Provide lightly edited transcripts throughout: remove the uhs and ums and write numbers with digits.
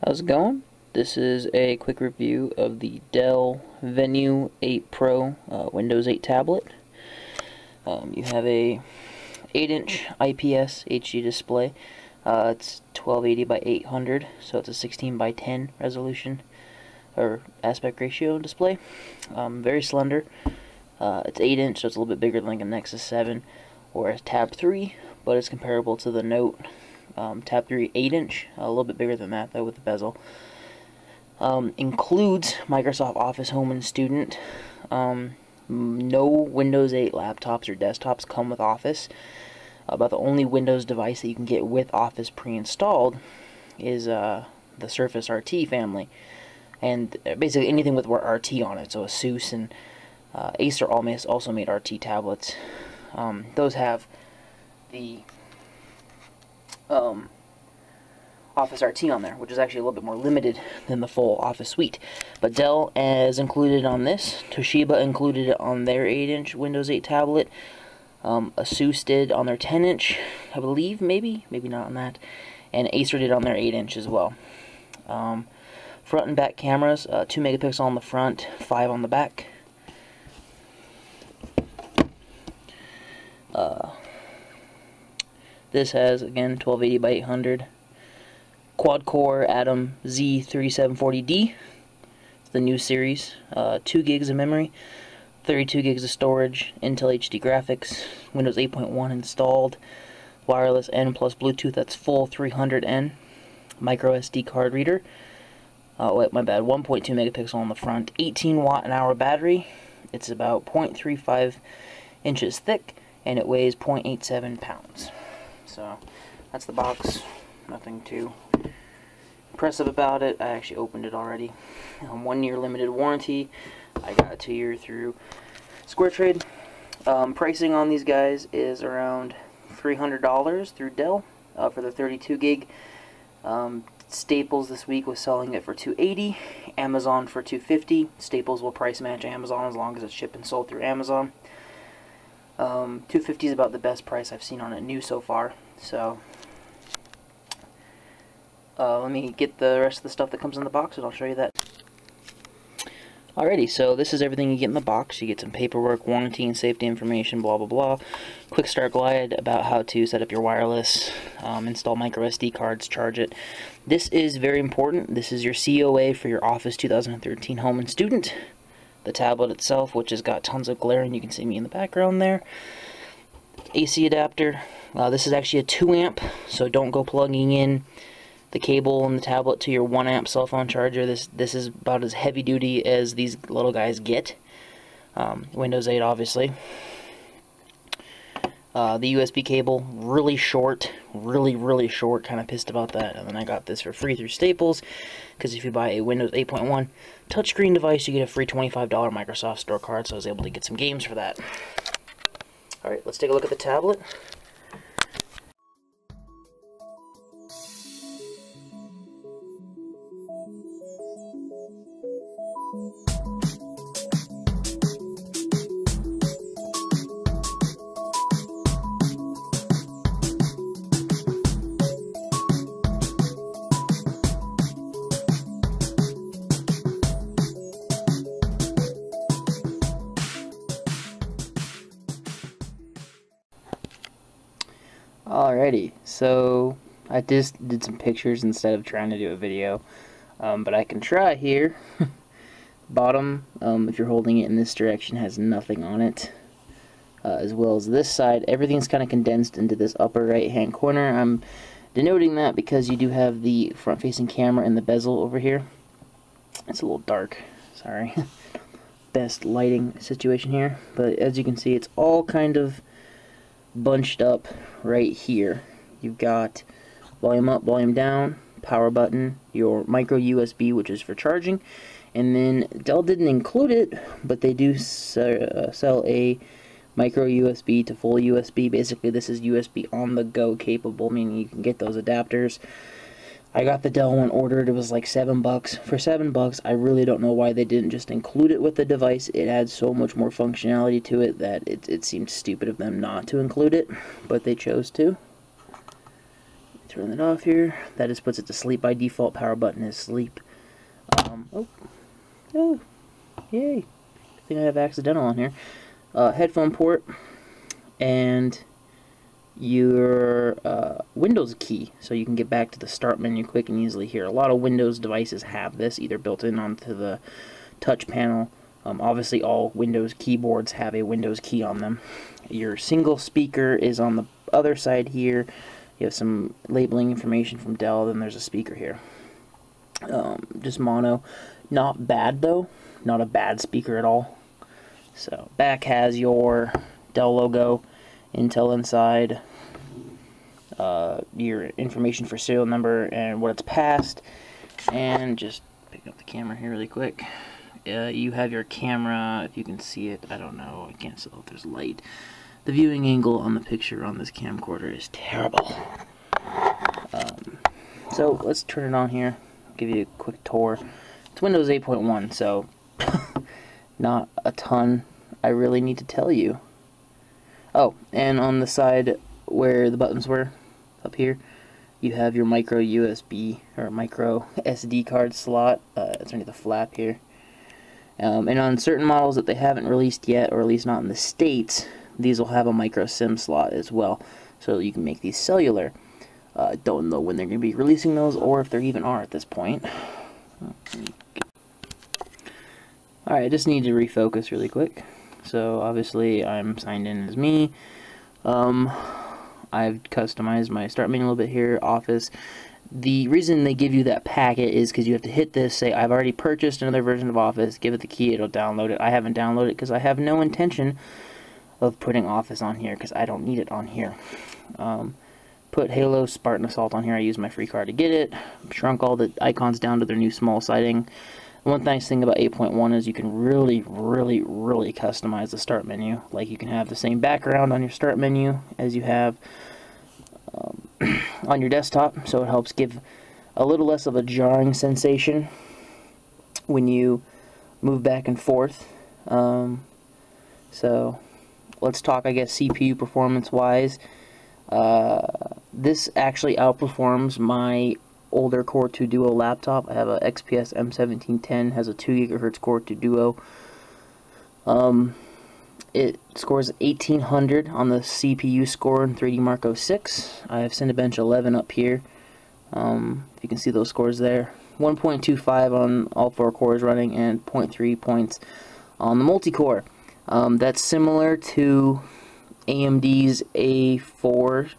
How's it going? This is a quick review of the Dell Venue 8 Pro Windows 8 tablet. You have a 8-inch IPS HD display. It's 1280 by 800, so it's a 16 by 10 resolution or aspect ratio display. Very slender. It's 8-inch, so it's a little bit bigger than like a Nexus 7 or a Tab 3, but it's comparable to the Note Tab 3 8-inch, a little bit bigger than that though with the bezel. Includes Microsoft Office Home and Student. No Windows 8 laptops or desktops come with Office. About the only Windows device that you can get with Office pre-installed is the Surface RT family, and basically anything with RT on it. So Asus and Acer also made RT tablets. Those have the Office RT on there, which is actually a little bit more limited than the full Office suite. But Dell is included on this. Toshiba included it on their 8-inch Windows 8 tablet. Asus did on their 10-inch, I believe, maybe not on that. And Acer did on their 8-inch as well. Front and back cameras, 2 megapixel on the front, 5 on the back. This has, again, 1280 by 800. Quad-core Atom Z3740D. It's the new series. 2 gigs of memory, 32 gigs of storage, Intel HD graphics, Windows 8.1 installed, wireless N plus Bluetooth, that's full 300N, micro SD card reader. Wait, my bad, 1.2 megapixel on the front, 18 watt an hour battery. It's about 0.35 inches thick, and it weighs 0.87 pounds. So that's the box. Nothing too impressive about it. I actually opened it already. 1 year limited warranty. I got a 2 year through SquareTrade. Pricing on these guys is around $300 through Dell for the 32 gig. Staples this week was selling it for $280. Amazon for $250. Staples will price match Amazon as long as it's shipped and sold through Amazon. $250 is about the best price I've seen on it new so far. So let me get the rest of the stuff that comes in the box and I'll show you that. Alrighty, so this is everything you get in the box. You get some paperwork, warranty and safety information, blah blah blah. Quick start guide about how to set up your wireless, install micro SD cards, charge it. This is very important. This is your COA for your Office 2013 Home and Student. The tablet itself, which has got tons of glare, and you can see me in the background there. AC adapter. This is actually a 2 amp, so don't go plugging in the cable and the tablet to your 1 amp cell phone charger. This is about as heavy duty as these little guys get. Windows 8 obviously. The USB cable, really short, really short, kind of pissed about that. And then I got this for free through Staples, because if you buy a Windows 8.1 touchscreen device, you get a free $25 Microsoft Store card, so I was able to get some games for that. Alright, let's take a look at the tablet. Alrighty, so I just did some pictures instead of trying to do a video, but I can try here. Bottom, if you're holding it in this direction, has nothing on it, as well as this side. Everything's kind of condensed into this upper right hand corner. I'm denoting that because you do have the front facing camera and the bezel over here. It's a little dark, sorry. Best lighting situation here, but as you can see, it's all kind of bunched up right here. You've got volume up, volume down, power button, your micro USB, which is for charging, and then Dell didn't include it, but they do sell a micro USB to full USB. Basically, this is USB on the go capable, meaning you can get those adapters. I got the Dell one ordered. It was like $7. For $7, I really don't know why they didn't just include it with the device. It adds so much more functionality to it that it seemed stupid of them not to include it, but they chose to. turn it off here. That just puts it to sleep by default. Power button is sleep. Oh, yay! I think I have accidental on here. Headphone port and your Windows key, so you can get back to the start menu quick and easily here. A lot of Windows devices have this either built in onto the touch panel. Obviously all Windows keyboards have a Windows key on them. Your single speaker is on the other side here. You have some labeling information from Dell, then there's a speaker here. Just mono. Not bad though, not a bad speaker at all. So back has your Dell logo, Intel inside, your information for serial number and what it's passed, and just pick up the camera here really quick. You have your camera, if you can see it, I don't know, I can't tell if there's light. The viewing angle on the picture on this camcorder is terrible. So let's turn it on here, give you a quick tour. It's Windows 8.1, so not a ton I really need to tell you. Oh, and on the side where the buttons were, up here, you have your micro USB or micro SD card slot. It's underneath the flap here. And on certain models that they haven't released yet, or at least not in the States, these will have a micro SIM slot as well, so you can make these cellular. Don't know when they're going to be releasing those, or if there even are at this point. Alright, I just need to refocus really quick. So obviously I'm signed in as me. I've customized my start menu a little bit here, Office. The reason they give you that packet is because you have to hit this, say I've already purchased another version of Office, give it the key, it'll download it. I haven't downloaded it because I have no intention of putting Office on here because I don't need it on here. Put Halo, Spartan Assault on here. I used my free card to get it. Shrunk all the icons down to their new small siding. One nice thing about 8.1 is you can really customize the start menu. Like you can have the same background on your start menu as you have on your desktop, so it helps give a little less of a jarring sensation when you move back and forth. So let's talk, I guess, CPU performance wise. This actually outperforms my older Core 2 Duo laptop. I have a XPS M1710, has a 2 GHz Core 2 Duo. It scores 1800 on the CPU score in 3D Mark 06. I have Cinebench 11 up here. If you can see those scores there. 1.25 on all 4 cores running and 0.3 points on the multi-core. That's similar to AMD's A4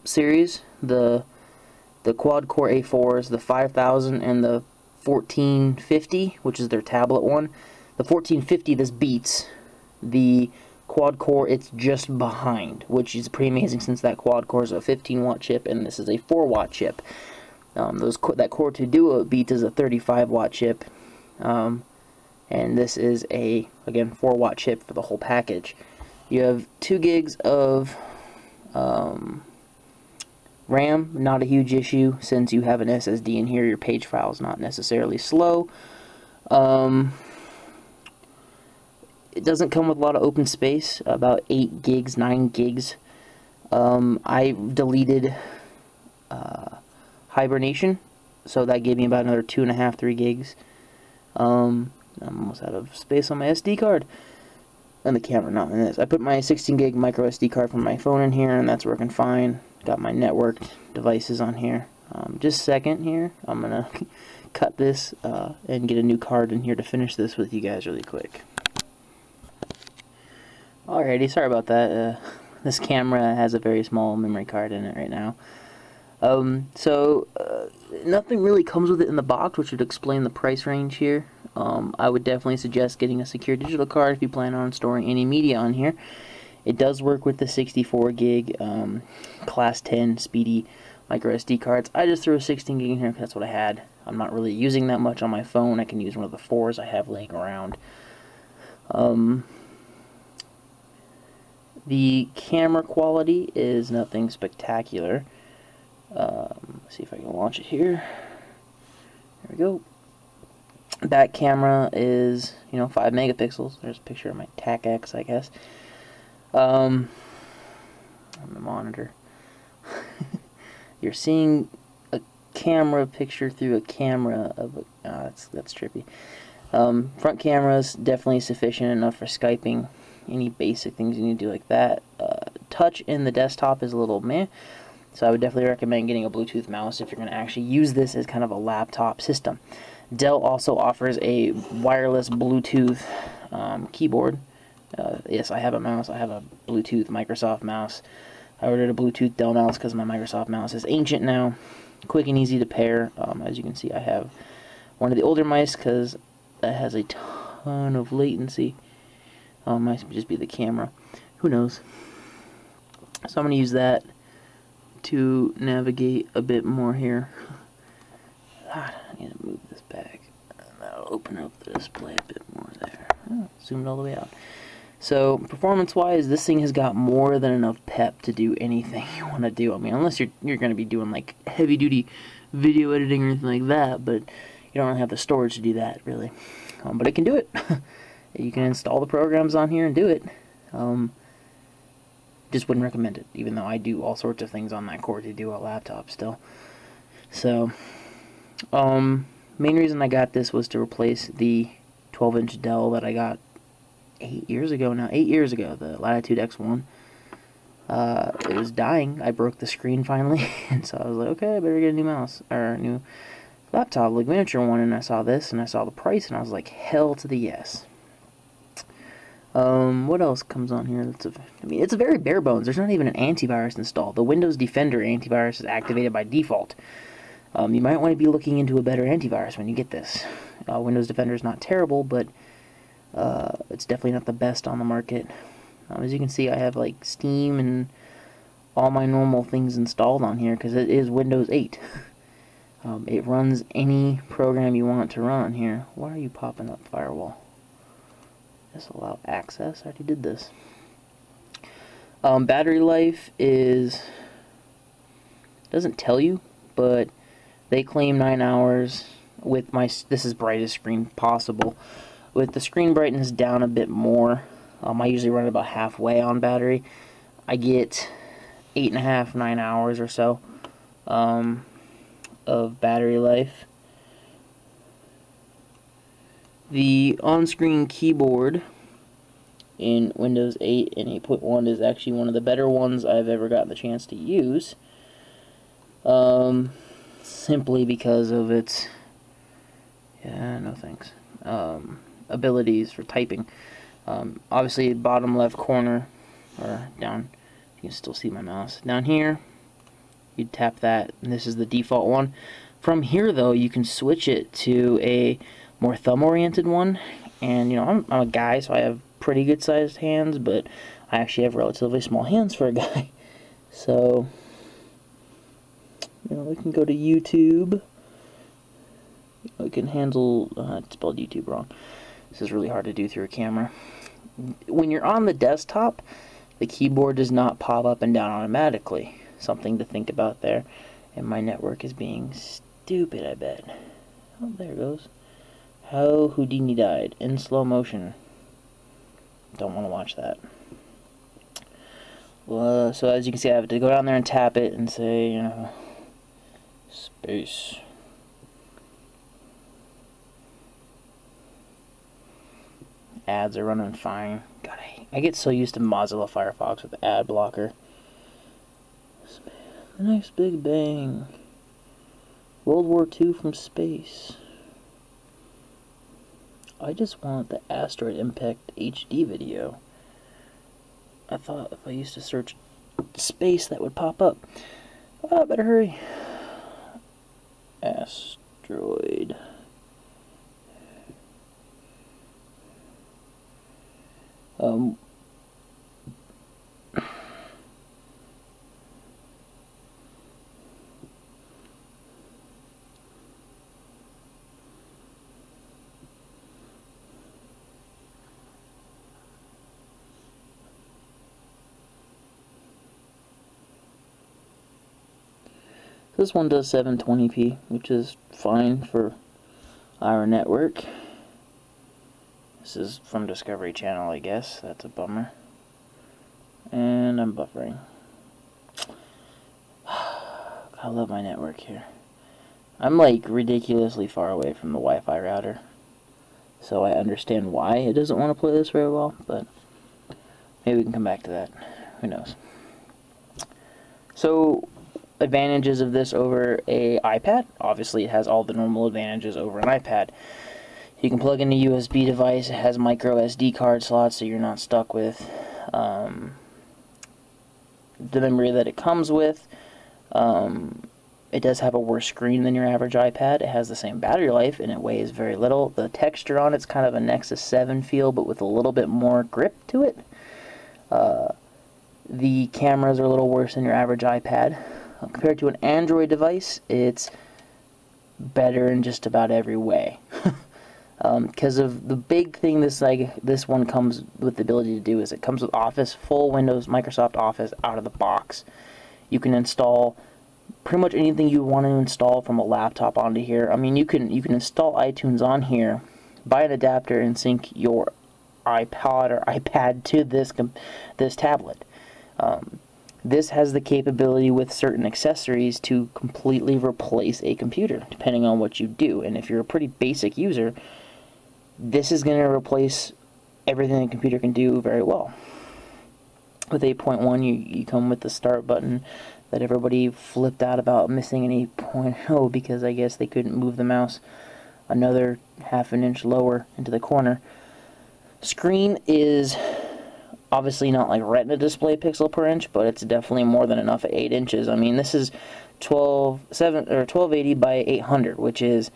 series. The quad-core A4s, the 5000 and the 1450, which is their tablet one. The 1450, this beats. The quad-core, it's just behind, which is pretty amazing since that quad-core is a 15-watt chip and this is a 4-watt chip. That Core 2 Duo beats is a 35-watt chip, and this is a, again, 4-watt chip for the whole package. You have 2 gigs of RAM, not a huge issue since you have an SSD in here. Your page file is not necessarily slow. It doesn't come with a lot of open space, about 8 gigs, 9 gigs. I deleted Hibernation, so that gave me about another 2.5, 3 gigs. I'm almost out of space on my SD card. And the camera, not in this. I put my 16 gig micro SD card from my phone in here, and that's working fine. Got my networked devices on here. Just a second here. I'm gonna cut this and get a new card in here to finish this with you guys really quick. Alrighty, sorry about that. This camera has a very small memory card in it right now. Nothing really comes with it in the box, which would explain the price range here. I would definitely suggest getting a secure digital card if you plan on storing any media on here. It does work with the 64 gig class 10 speedy micro SD cards. I just threw a 16 gig in here because that's what I had. I'm not really using that much on my phone. I can use one of the 4s I have laying around. The camera quality is nothing spectacular. Let's see if I can launch it here. There we go. Back camera is, 5 megapixels. There's a picture of my TAC-X, I guess. On the monitor. you're seeing a camera picture through a camera of a, that's trippy. Front camera's definitely sufficient enough for Skyping, any basic things you need to do like that. Touch in the desktop is a little meh, so I would definitely recommend getting a Bluetooth mouse if you're going to actually use this as kind of a laptop system. Dell also offers a wireless Bluetooth keyboard. Yes, I have a mouse. I have a Bluetooth Microsoft mouse. I ordered a Bluetooth Dell mouse because my Microsoft mouse is ancient now. Quick and easy to pair. As you can see, I have one of the older mice because that has a ton of latency. Might just be the camera. Who knows? So I'm going to use that to navigate a bit more here. God, I need to move this back. That'll open up the display a bit more there. Oh, zoomed all the way out. So, performance-wise, this thing has got more than enough pep to do anything you want to do. I mean, unless you're going to be doing, like, heavy-duty video editing or anything like that, but you don't really have the storage to do that, really. But it can do it. You can install the programs on here and do it. Just wouldn't recommend it, even though I do all sorts of things on that cord to do a laptop still. So, main reason I got this was to replace the 12-inch Dell that I got 8 years ago now. 8 years ago, the Latitude X1. It was dying. I broke the screen finally, and so I was like, okay, I better get a new mouse, or a new laptop, like miniature one, and I saw this, and I saw the price, and I was like, hell to the yes. What else comes on here? I mean, it's a very bare bones. There's not even an antivirus installed. The Windows Defender antivirus is activated by default. You might want to be looking into a better antivirus when you get this. Windows Defender is not terrible, but it's definitely not the best on the market. As you can see, I have like Steam and all my normal things installed on here because it is Windows 8. It runs any program you want to run on here. Why are you popping up, firewall? Disallow access. I already did this. Battery life doesn't tell you, but they claim 9 hours with my, this is brightest screen possible. With the screen brightness down a bit more, I usually run about halfway on battery. I get 8.5, 9 hours or so of battery life. The on-screen keyboard in Windows 8 and 8.1 is actually one of the better ones I've ever gotten the chance to use. Simply because of its, no thanks, abilities for typing. Obviously, bottom left corner, or down, you can still see my mouse. Down here, you tap that, and this is the default one. From here, though, you can switch it to a more thumb-oriented one, and, you know, I'm a guy, so I have pretty good-sized hands, but I actually have relatively small hands for a guy. So, you know, we can go to YouTube. We can handle, I spelled YouTube wrong. This is really hard to do through a camera. When you're on the desktop, the keyboard does not pop up and down automatically. Something to think about there. And my network is being stupid, I bet. Oh, there it goes. How Houdini died in slow motion. Don't want to watch that. Well, so as you can see, I have to go down there and tap it and say, you know, space. Ads are running fine. God, I get so used to Mozilla Firefox with the ad blocker. The next Big Bang. World War II from space. I just want the Asteroid Impact HD video. I thought if I used to search space that would pop up. Oh, better hurry. Asteroid. This one does 720p, which is fine for our network. This is from Discovery Channel, I guess. That's a bummer. And I'm buffering. God, I love my network here. I'm like ridiculously far away from the Wi-Fi router, so I understand why it doesn't want to play this very well, but maybe we can come back to that. Who knows? So, advantages of this over a iPad. Obviously, it has all the normal advantages over an iPad. You can plug in a USB device. It has micro SD card slots, so you're not stuck with the memory that it comes with. It does have a worse screen than your average iPad. It has the same battery life, and it weighs very little. The texture on it's kind of a Nexus 7 feel, but with a little bit more grip to it. The cameras are a little worse than your average iPad. Compared to an Android device, it's better in just about every way. Because of the big thing this one comes with the ability to do is it comes with Office, full Windows, Microsoft Office out of the box. You can install pretty much anything you want to install from a laptop onto here. I mean, you can install iTunes on here, buy an adapter, and sync your iPod or iPad to this tablet. This has the capability with certain accessories to completely replace a computer, depending on what you do. And if you're a pretty basic user, this is going to replace everything a computer can do very well. With 8.1, you come with the start button that everybody flipped out about missing in 8.0 because I guess they couldn't move the mouse another half an inch lower into the corner. Screen is obviously not like Retina display pixel per inch, but it's definitely more than enough at 8 inches. I mean, this is 1280 by 800, which is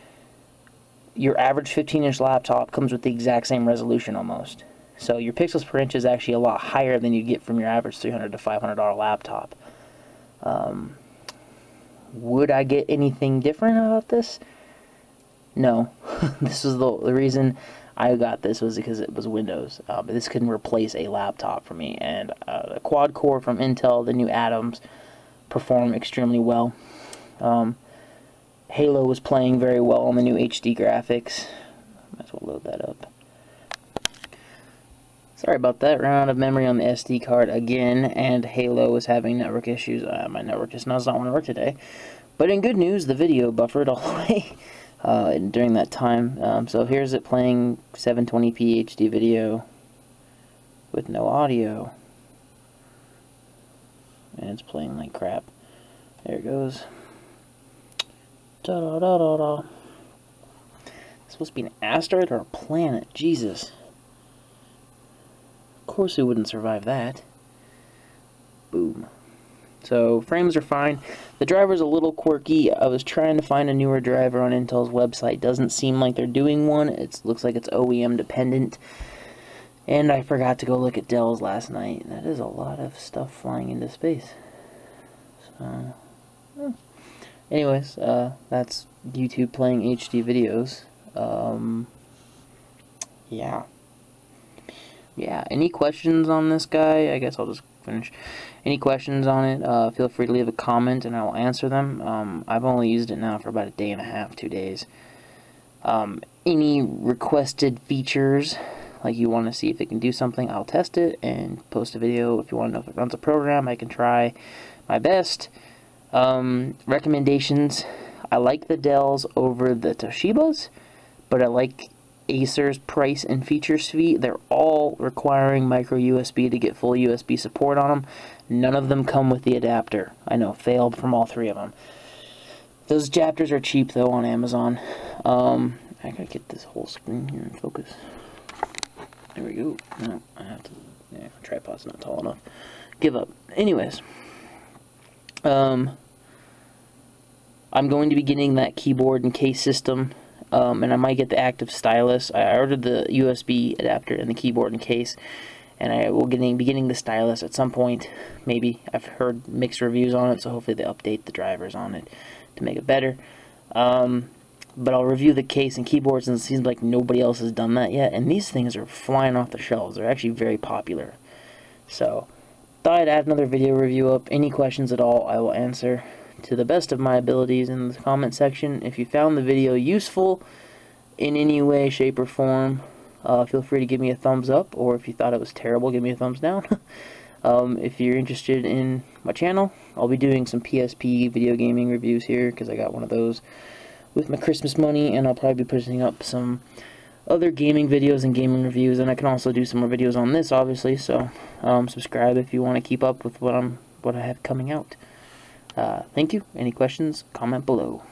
your average 15-inch laptop comes with the exact same resolution almost. So your pixels per inch is actually a lot higher than you'd get from your average $300 to $500 laptop. Would I get anything different about this? No. This was the reason I got this was because it was Windows. This couldn't replace a laptop for me. And the quad core from Intel, the new Atoms, perform extremely well. Halo was playing very well on the new HD graphics. Might as well load that up. Sorry about that. Ran out of memory on the SD card again, and Halo was having network issues. My network just does not want to work today. But in good news, the video buffered all the way during that time. So here's it playing 720p HD video with no audio. And it's playing like crap. There it goes. Da da da da da. It's supposed to be an asteroid or a planet. Jesus. Of course we wouldn't survive that. Boom. So frames are fine. The driver's a little quirky. I was trying to find a newer driver on Intel's website. Doesn't seem like they're doing one. It looks like it's OEM dependent. And I forgot to go look at Dell's last night. That is a lot of stuff flying into space. So, anyways, that's YouTube playing HD videos. Yeah, any questions on this guy? I guess I'll just finish. Any questions on it, feel free to leave a comment and I will answer them. I've only used it now for about a day and a half, 2 days. Any requested features, like you want to see if it can do something, I'll test it and post a video. If you want to know if it runs a program, I can try my best. Recommendations, I like the Dells over the Toshibas, but I like Acer's price and feature suite. They're all requiring micro USB to get full USB support on them. None of them come with the adapter. I know, failed from all three of them. Those adapters are cheap though on Amazon. I gotta get this whole screen here in focus. There we go. No, I have to. Yeah, tripod's not tall enough. Give up. Anyways, I'm going to be getting that keyboard and case system. And I might get the active stylus. I ordered the USB adapter and the keyboard and case, and I will be getting the stylus at some point. Maybe. I've heard mixed reviews on it, so hopefully they update the drivers on it to make it better. But I'll review the case and keyboard since it seems like nobody else has done that yet, and these things are flying off the shelves. They're actually very popular. So, thought I'd add another video review up. Any questions at all, I will answer to the best of my abilities in the comment section. If you found the video useful in any way, shape, or form, feel free to give me a thumbs up, or if you thought it was terrible, give me a thumbs down. If you're interested in my channel, I'll be doing some PSP video gaming reviews here, because I got one of those with my Christmas money, and I'll probably be putting up some other gaming videos and gaming reviews, and I can also do some more videos on this, obviously, so subscribe if you want to keep up with what I have coming out. Thank you. Any questions, comment below.